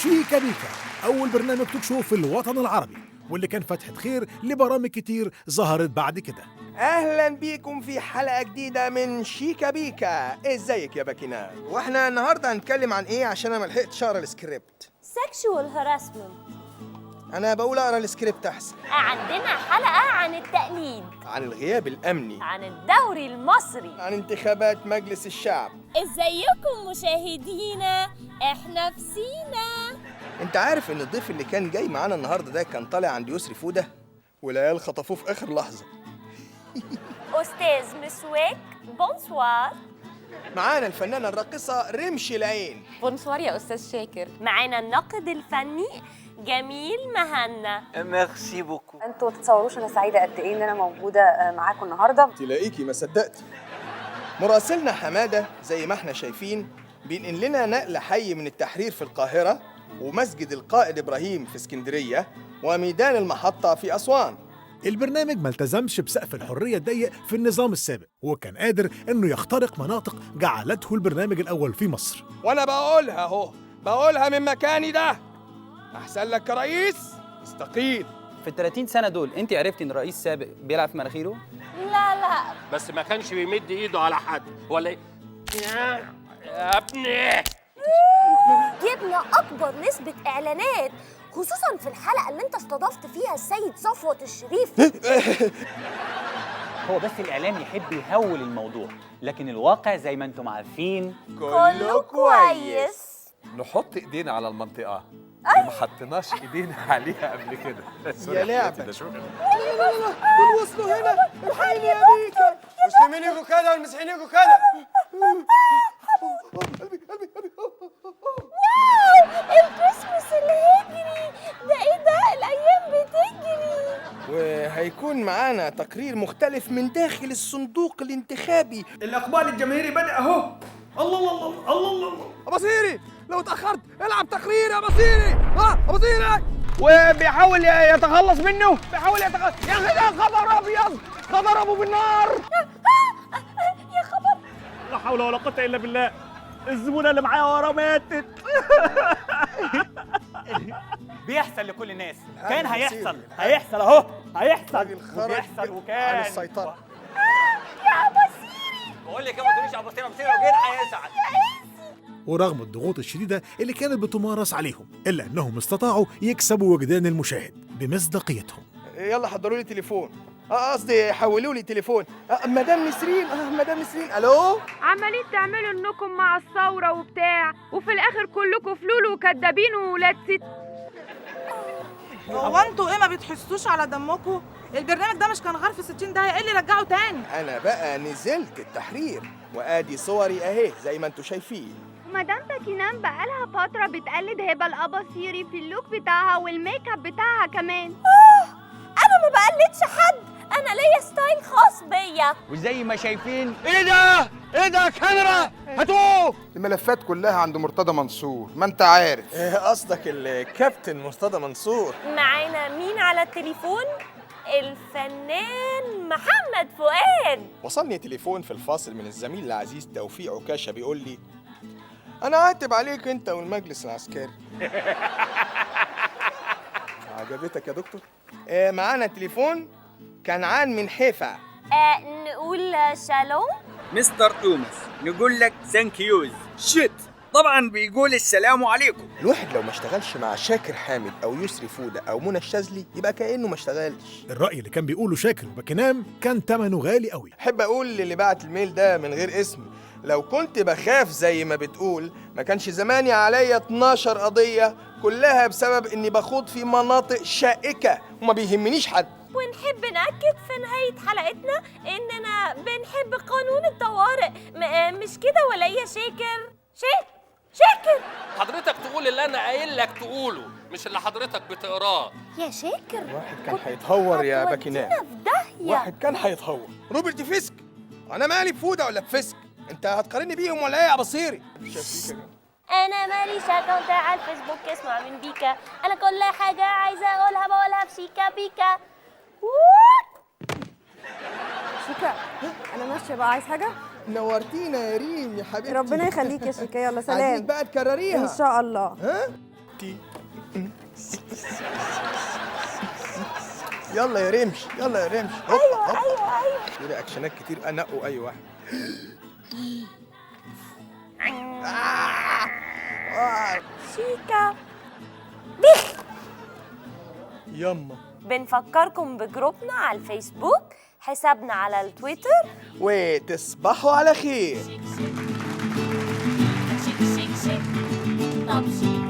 شيكا بيكا أول برنامج توك شو في الوطن العربي، واللي كان فتحة خير لبرامج كتير ظهرت بعد كده. اهلا بيكم في حلقه جديده من شيكا بيكا. ازيك يا باكينا؟ واحنا النهارده هنتكلم عن ايه؟ عشان انا ملحقتش اقرا السكريبت. sexual harassment. انا بقول اقرا السكريبت احسن. عندنا حلقة عن التقليد، عن الغياب الامني، عن الدوري المصري، عن انتخابات مجلس الشعب. ازيكم مشاهدينا، احنا في سينا. انت عارف ان الضيف اللي كان جاي معانا النهارده ده كان طالع عند يسري فوده، والعيال خطفوه في اخر لحظه. أستاذ مسواك، بونسوار. معانا الفنانه الراقصه رمش العين. بونسوار يا أستاذ شاكر. معانا الناقد الفني جميل مهنا. ميرسي بوكو. انتوا ما تتصوروش انا سعيده قد ايه ان انا موجوده معاكم النهارده. تلاقيكي ما صدقتي. مراسلنا حماده زي ما احنا شايفين بينقل لنا نقل حي من التحرير في القاهره، ومسجد القائد ابراهيم في اسكندريه، وميدان المحطه في اسوان. البرنامج ما التزمش بسقف الحرية الضيق في النظام السابق، وكان قادر إنه يخترق مناطق جعلته البرنامج الأول في مصر. وانا بقولها اهو، بقولها من مكاني ده، احسن لك كرئيس استقيل. في ال 30 سنة دول أنت عرفتي إن رئيس سابق بيلعب في مناخيره؟ لا بس ما كانش بيمد ايده على حد ولا يا ابني. جبنا أكبر نسبة إعلانات، خصوصاً في الحلقة اللي أنت استضفت فيها السيد صفوت الشريف. هو بس الإعلام يحب يهول الموضوع، لكن الواقع زي ما انتم عارفين كله كويس. نحط ايدينا على المنطقة اللي ما حطيناش ايدينا عليها قبل كده. يا لعبة. ده شو دول وصلوا هنا، الحقيني يا بيكا. المسلمين يجوا كده والمسيحيين يجوا كده. الكريسماس الهجري ده، ايه ده؟ الايام بتجري. وهيكون معانا تقرير مختلف من داخل الصندوق الانتخابي. الإقبال الجماهيري بدأ أهو. الله الله الله الله الله. بصيري لو تأخرت العب تقرير يا بصيري. بصيري وبيحاول يتخلص منه، بيحاول يتخلص. يا أخي ده خبر أبيض، خبر أبو بالنار. يا خبر. لا حول ولا قوة إلا بالله. الزبونة اللي معايا ورا ماتت. بيحصل لكل الناس. كان هيحصل أهو، هيحصل وبيحصل وكان عن السيطرة. يا بصيري. بقول لك ما تقوليش أبو بصيرة وجين هيسعد. ورغم الضغوط الشديدة اللي كانت بتمارس عليهم، إلا أنهم استطاعوا يكسبوا وجدان المشاهد بمصداقيتهم. يلا حضروا لي تليفون. قصدي حولوا لي تليفون. مدام نسرين. مدام نسرين. الو. عمالين تعملوا انكم مع الثوره وبتاع، وفي الاخر كلكم فلول وكدابين وولاد ست. هو انتوا ايه ما بتحسوش على دمكم؟ البرنامج ده مش كان غار في 60 دقيقة، ايه اللي رجعه تاني؟ انا بقى نزلت التحرير وادي صوري اهي زي ما انتوا شايفين. مدام باكينام بقالها فتره بتقلد هبه الاباصيري في اللوك بتاعها والميك اب بتاعها كمان. انا ما بقلدش حد، انا ليا ستايل خاص بيا. وزي ما شايفين ايه ده كاميرا هاتوه. الملفات كلها عند مرتضى منصور، ما انت عارف. قصدك الكابتن مرتضى منصور. معانا مين على التليفون؟ الفنان محمد فؤاد. وصلني تليفون في الفاصل من الزميل العزيز توفيق عكاشة بيقول لي انا عاتب عليك انت والمجلس العسكري. عجبتك يا دكتور؟ معانا تليفون كنعان من حيفا. نقول شالوم. مستر توماس نقول لك ثانك يوز شيت. طبعا بيقول السلام عليكم. الواحد لو ما اشتغلش مع شاكر حامد او يسري فوده او منى الشاذلي يبقى كانه ما اشتغلش. الرأي اللي كان بيقوله شاكر وباكينام كان ثمنه غالي قوي. احب اقول للي بعت الميل ده من غير اسم، لو كنت بخاف زي ما بتقول ما كانش زماني عليا 12 قضية كلها بسبب اني بخوض في مناطق شائكة وما بيهمنيش حد. ونحب نأكد في نهاية حلقتنا إننا بنحب قانون الطوارئ، مش كده ولا إيه يا شاكر؟ شاكر حضرتك تقول اللي انا قايل لك تقوله، مش اللي حضرتك بتقراه. يا شاكر. واحد كان هيتهور يا باكينام. في داهية. واحد كان هيتهور. روبرت فيسك. انا مالي بفوده ولا بفسك؟ انت هتقارني بيهم ولا ايه يا بصيري؟ انا ماليش اكونت على الفيسبوك اسمع من بيكا، انا كل حاجه عايزه اقولها بقولها في شيكا بيكا. شيكا انا ماشيه بقى، عايز حاجه؟ نورتينا يا ريم يا حبيبتي. ربنا يخليك يا شيكا، يلا عايزيك سلام. بقى تكرريها ان شاء الله. ها؟ يلا يا رمش، يلا يا رمش. ايوه ايوه ايوه. في رياكشنات كتير، انقوا اي واحد. شيكا بيخ. يما. بنفكركم بجروبنا على الفيسبوك، حسابنا على التويتر، وتصبحوا على خير. طب شيك